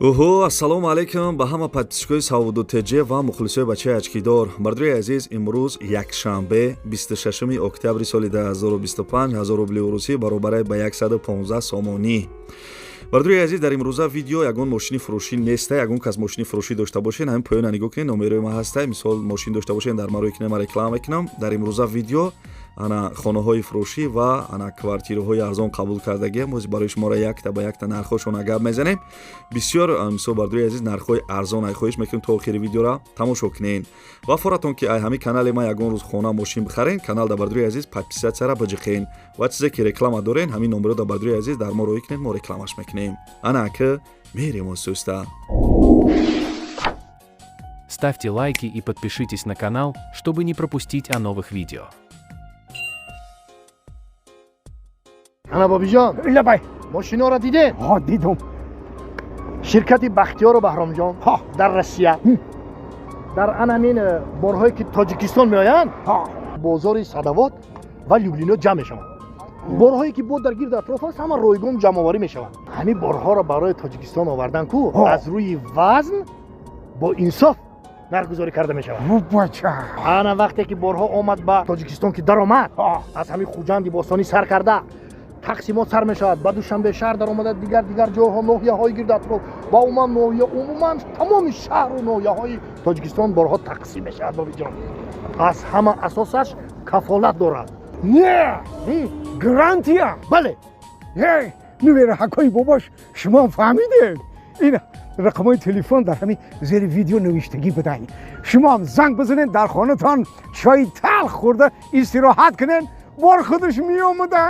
Уҳу, ассалому алайкум ба ҳама подписчикои Саводу ТЖ ва мухлисои бачаи очкидор. Бардои азиз, имрӯз якшанбе 26 октябри соли 2025 1000 рубли урусӣ баробар ба 115 сомонӣ. Бардои азиз, дар имрӯза видео ягон мошини фурӯшӣ неста. Ягон кас мошини фурӯшӣ дошта бошед, ҳамин поёна нигоҳ кунед, номерои ман ҳастай. Мисол мошин дошта бошед, дар ман рӯй кунед, ман реклама мекунам. Дар имрӯза видео ана хонаҳои фурӯшӣ ва ана квартираҳои арзон қабул кардагӣ мо барои шуморо якта ба якта нархҳошона гап мезанем. Бисёр мисол бардои азиз нархҳои арзон ай хоҳиш мекунем то охири видеора тамошо кунед. Ва форатон ки ай ҳамин канали ман ягон рӯз хона мошин бихарен, канал да бардои азиз подписатсияра баҷиқен ва чизе ки реклама дорен, ҳамин номеро да бардои азиз дар мо рӯй кунед, мо рекламаш мекунем. Ана ки мерем осуста. Ставьте лайки и подпишитесь на канал, чтобы не пропустить о новых видео. ана бобиҷон, لبای мошиноро дидед? ها دیدم ширкати бахтиёру баҳромҷон дар Россия дар анамин борҳое ки Тоҷикистон меоянд, ها бозори Садовод ва Люблино ҷамъ мешаванд. борҳое ки бо дар гирду атроф аст, ҳама ройгон ҷамъоварӣ мешаванд. ҳамин борҳоро барои Тоҷикистон овардан ку аз рӯи вазн бо инсоф нархгузорӣ карда мешавад. بچه ана вақте ки борҳо омад ба Тоҷикистон ки даромад, аз ҳамин хуҷанди бостонӣ сар карда тақсимот сар мешавад, ба душанбе шаҳр даромада, дигар ҷойҳо, ноҳияҳои гирду атроф ва умуман тамоми шаҳру ноҳияҳои Тоҷикистон борҳо тақсим мешавад. бобиҷон, аз ҳама асосаш кафолат дорад. نه گرانتیا бале, هی نویر حکای باباش شما فهمیدید این رقمای تلفن در همین زیر ویدیو نوشتگی بدهید. شما هم زنگ بزنید، در خانه‌تان چای تلخ خورده استراحت کنین، بار خودش میآمده.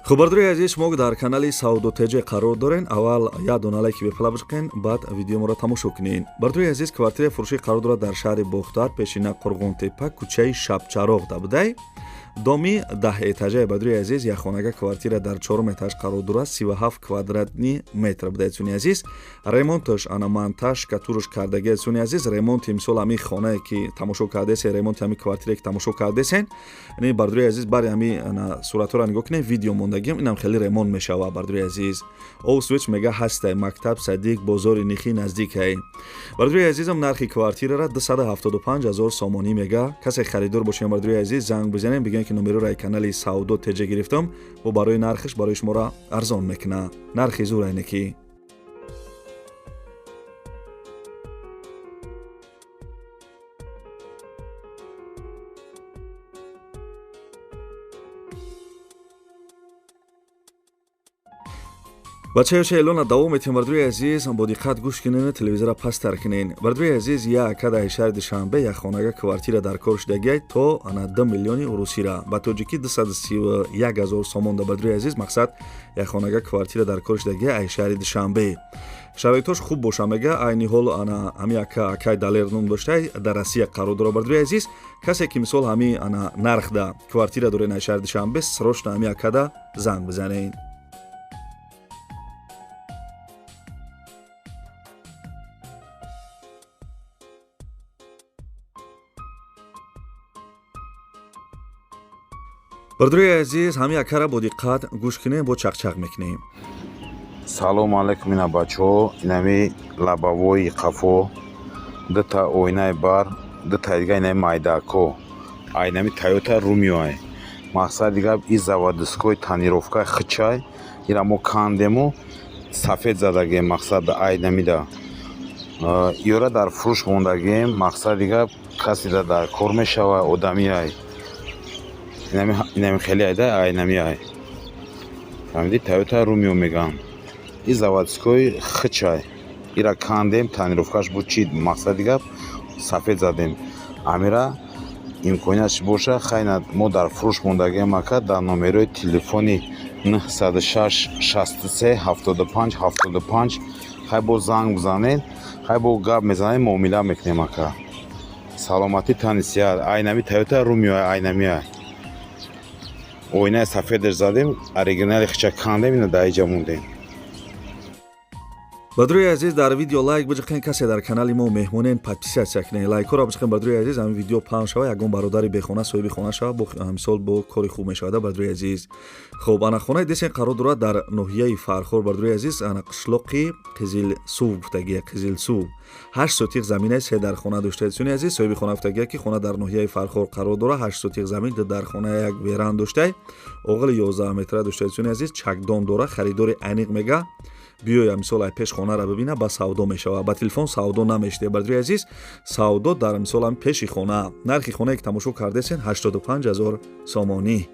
хуб, бардои азиз, шумо дар канали Саводу ТЖ қарор дорен. Аввал як дона лайки бепала бошен, баъд видеоморо тамошо кунед. Бардои азиз, квартираи фурӯшӣ қарор дорад дар шаҳри Бохтар, пешина Қурғонтепа, кӯчаи Шабчароғ Дабдай. доми 10 этажаи бардои азиз, як хонага квартира дар 4 этаж қарор дорад, 37 квадратни метр будаи цуни азиз. Ремонташ ана монтаж катурш кардаги цуни азиз. Ремонти мисол ҳамин хонае ки тамошо кардесен, ремонти ҳамин квартирае ки тамошо кардесен, яъне бардои азиз бари ҳамин ана суратҳоро нигоҳ кунед, видео мондагиам, инам хеле ремонт мешава. бардои азиз, овсвич мега ҳастай, мактаб садиқ, бозори нихӣ наздикай. бардои азизам нархи квартирара 275 000 сомонӣ мега. касе харидор бошем, бардои азиз занг бизанем, бигӯем ки номерои канали Саводу ТЖ гирифтам, бо барои нархиш барои шуморо арзон мекуна. нархи зур айнаки. бачаёша эълона давом метем. бардои азиз, бо диққат гӯш кунед, телевизора пастар кунед. бардои азиз, як кадаи шаҳри Душанбе як хонага квартира дар кор шудагиай то ана 2 миллиони урусира ба тоҷикӣ 231 000 сомон. бардои азиз, мақсад як хонага квартира дар кор шудагиай ай шаҳри Душанбе. шароитош хуб боша мега. айни ҳол ана ҳами акай далернун доштай дар Россия қарор дора. бардои азиз, касе ки мисол ҳами ана нарх да квартира дорен ай шаҳри Душанбе, срочно ҳами акада занг бизанед. бардои азиз, ҳами акара бо диққат гӯш кунем, бо чақчақ мекунем. салому алайкум ина бачаҳо, инами лабавои қафо, дута оинаи бар, дута дига инаи майдако, айнами Toyota Rumio ай. мақсад дига и заводскои тонировкаи хичай, ира мо кандему сафед задагем, мақсад айнами да иёра дар фурӯш мондагем, мақсад дига каси да дар кор мешава одами ай. инами хеле айда айнами ай. фаҳмиди, Toyota Rumio мегам. и заводской хичай. ира кандем, тонировкаш буд чид, мақсад дига сафед задем. амира имкониятш боша, хайна мо дар фурӯш мондагем ака, дар номерои телефони 906 63 75 75 хай бо занг бизанед, хай бо гап мезанед, муомила мекунем ака. саломатӣ тани сиҳат. айнами Toyota Rumio айнами ай. оинаи сафедаш задем, оригинали хича кандем, ина даиҷа мондем. бардруи азиз, дар видео лайк биҷиқен, касе дар канали мо меҳмонен, подписатсия кунед, лайкҳоро биҷиқен. бардруи азиз, ҳамин видео паҳн шава, ягон бародари бехона соҳиби хона шава, мисол бо кори хуб мешавад. бардруи азиз, хуб, ана хонаи десен қарор дорад дар ноҳияи Фархор. бардруи азиз, ана қишлоқи Қизилсув гуфтагия, Қизилсув 8 сотиқ заминаи се дар хона доштаед. суни азиз, соҳиби хона гуфтагия ки хона дар ноҳияи Фархор қарор дорад, 8 сотиқ замин дар хона як веран доштаед, оғили 11 метра доштаед. суни азиз, чакдон дорад, харидори аниқ мега биёя мисол ай пеш хонара бибина, ба савдо мешава, ба телефон савдо намешдия. бардруи азиз, савдо дар мисол ам пеши хона, нархи хонаи ки тамошо кардесен 85000 сомонӣ,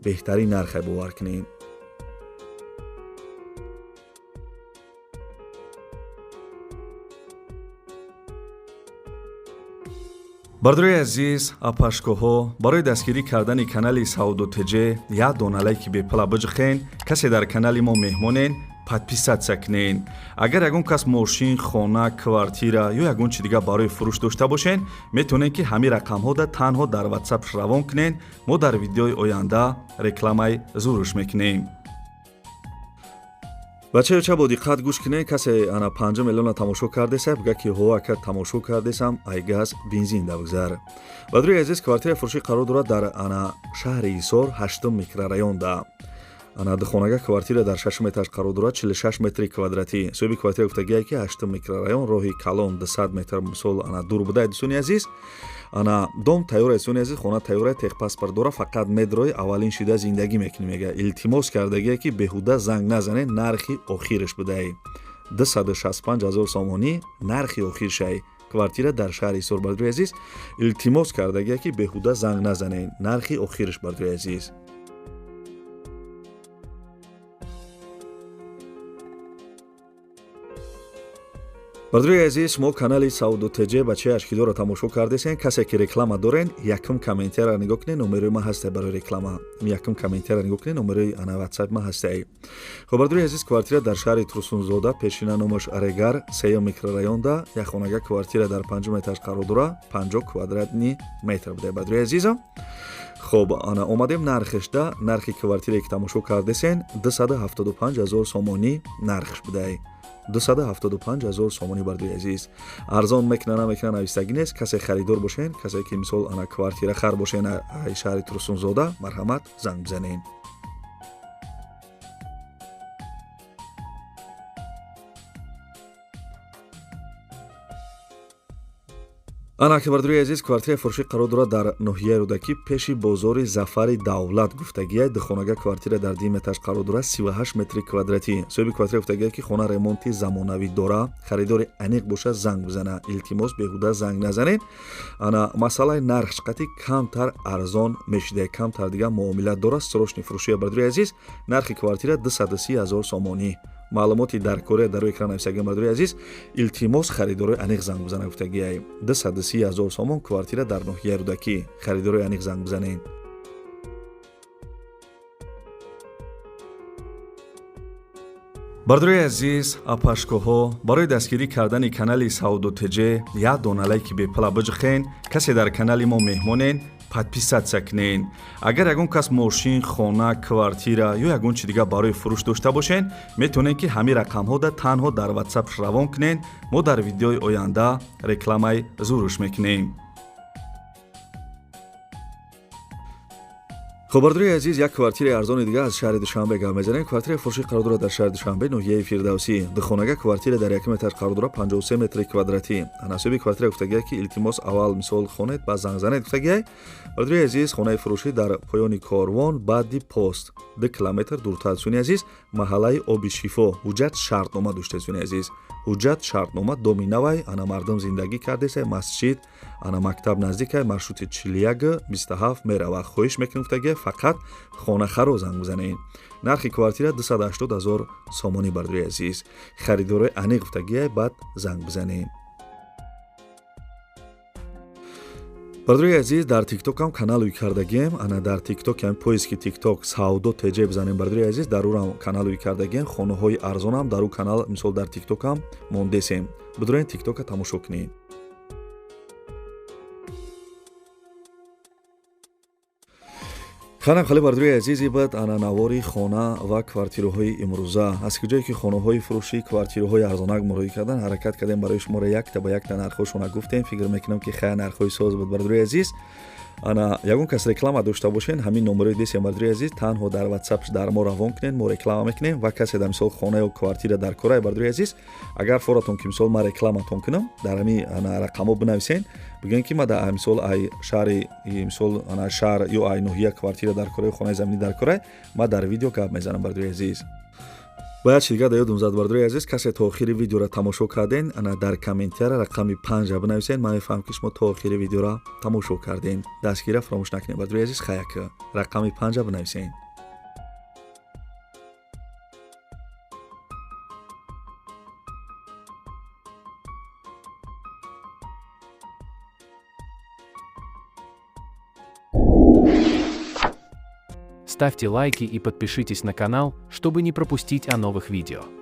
беҳтарин нархе бовар кунед. бардруи азиз, апашкоҳо барои дастгирӣ кардани канали Сауду ТЖ як дона лайки бепла биҷиқен. касе дар канали мо меҳмонен, подписатсия кунед. агар ягон кас мошин, хона, квартира ё ягон чи дигар барои фурӯш дошта бошен, метавонед ки ҳамин рақамҳода танҳо дар WhatsApp равон кунед. мо дар видеои оянда рекламаи зурш мекунем. бачаё бо диққат гӯш кунед. касе ана 5 миллиона тамошо кардеса, бига ки ҳо ака тамошо кардесам, ай газ бензин давгзар. бардруи азиз, квартира фурӯшӣ қарор дорад дар ана шаҳри Ҳисор, 8 микрорайонда. ана духонага квартира дар 6 метраш қарор дорад, 46 метри квадратӣ. соҳиби квартира гуфтагия ки 8 микрорайон, роҳи калон 200 метр мисол ана дур будаед. суни азиз, ана дом тайёре. суни азиз, хона тайёре, техпаспорт дора, фақат медрои аввалин шида зиндагӣ мекунӣ. мега илтимос кардагия ки беҳуда занг назанед, нархи охираш бидаи 265000 сомонӣ, нархи охир шай. квартира дар шаҳри Ҳисор. бардруи азиз, илтимос кардагия ки беҳуда занг назанед, нархи охираш. бардруи азиз, бардруи азиз, шумо канали Сауду ТЖ бачаи ашкидорро тамошо кардесен. касе ки реклама дорен, якум комментария нигоҳ кунед, номерои ман ҳастае барои реклама. якум комментария нигоҳ кунед, номерои ана WhatsApp ман ҳастае. хуб, бардруи азиз, квартира дар шаҳри Турсунзода, пешина номаш Регар, 3 микрорайонда, як хонага квартира дар 5 метраш қарор дорад, 50 квадратни метр буде. бардруи азизам, хуб, ана омадем нархешда. нархи квартирае ки тамошо кардесен 275000 сомонӣ нархш будае. 275000 сомонӣ. бардруи азиз, арзон мекунана навистагӣ нест. касе харидор бошен, касе ки мисол ана квартира хар бошен ай шаҳри Турсунзода, марҳамат, занг бизанед. ана ки бардруи азиз, квартираи фурӯшӣ қарор дорад дар ноҳияи Рӯдакӣ, пеши бозори Зафари Давлат гуфтагия. духонага квартира дар 2 метраш қарор дорад, 38 метри квадратӣ. соҳиби квартира гуфтагия ки хона ремонти замонавӣ дора, харидори аниқ боша, занг бизана. илтимос беҳуда занг назанед. ана масъалаи нарх чиқати камтар арзон мешида, камтар дигар муомилат дора. срочни фурӯшия. бардруи азиз, нархи квартира 230000 сомонӣ. маълумоти даркория дар рӯи экран нависагӣ. бардруи азиз, илтимос харидорои аниқ занг бизана гуфтагия. 230000 сомон квартира дар ноҳияи Рӯдакӣ. харидорои аниқ занг бизанед. бардруи азиз, апашкоҳо барои дастгирӣ кардани канали Сауду ТЖ як дона лайки бепла биҷиқен. касе дар канали мо меҳмонен, подписатсия кунед. агар ягон кас мошин, хона, квартира ё ягон чи дигар барои фурӯш дошта бошен, метавонед ки ҳамин рақамҳода танҳо дар WhatsApp равон кунед. мо дар видеои оянда рекламаи зурш мекунем. хуб, бардруи азиз, як квартираи арзони дигар аз шаҳри Душанбе гап мезанем. квартираи фурӯшӣ қарор дорад дар шаҳри Душанбе, ноҳияи Фирдавсӣ. духонага квартира дар 1 метр қарор дорад, 53 метри квадратӣ. анасоби квартира гуфтагия ки илтимос аввал мисол хонед, баъд занг занед гуфтагия. бардруи азиз, хонаи фурӯшӣ дар поёни корвон, баъди пост 2 километр дуртар. суни азиз, маҳаллаи Оби Шифо. ҳуҷҷат шартнома доштед. суни азиз, ҳуҷҷат шартнома доминавай, ана мардум зиндагӣ кардеса, масҷид, ана мактаб наздикай, маршрути 41-27 меравад. хоҳиш мекунам гуфтагия, фақат хонахаро занг бизанед. нархи квартира 280000 сомонӣ. бардруи азиз, харидорои аниқ гуфтагия, баъд занг бизанед. бардруи азиз, дар тиктокам каналуи кардагем. ана дар тиктокам поиски тикток Сауду ТЖ бизанем. бардруи азиз, дар урам каналуи кардагем. хонаҳои арзонам дар у канал мисол дар тиктокам мондесем. бидурен тиктока тамошо кунед. ханахали бардуи азизи бад ананавори хона ва квартираҳои имрӯза аз куҷое ки хонаҳои фурӯшии квартираҳои арзонак муроҷиат кардан ҳаракат кардем барои шуморо якта ба якта нархҳошона гуфтем. фикр мекунам ки хай нархҳои соз буд. бардуи азиз, ягон кас реклама дошта бошен ҳамин номерои дестем. бардуи азиз, танҳо дар WhatsApp дар мо равон кунед, мо реклама мекунем ва касе дар мисол хона ё квартира дар кора. бардуи азиз, агар форатон ки мисол ма рекламатон кунам дар ҳами рақамҳо бинависен, бигӯем ки ма дар мисол ай шаҳри мисол шаҳр ё ай ноҳия квартира дар кора ё хонаи заминӣ дар кора, ма дар видео гап мезанам. бардуи азиз, ба як чиз дига ёдум зад. бардуи азиз, касе то охири видеоро тамошо карден, дар комментария рақами 5 бинависен. ман мефаҳмам ки шумо то охири видеоро тамошо карден. дастгирӣ фаромӯш накунед. бардуи азиз, хаяк рақами 5 бинависен. Ставьте лайки и подпишитесь на канал, чтобы не пропустить о новых видео.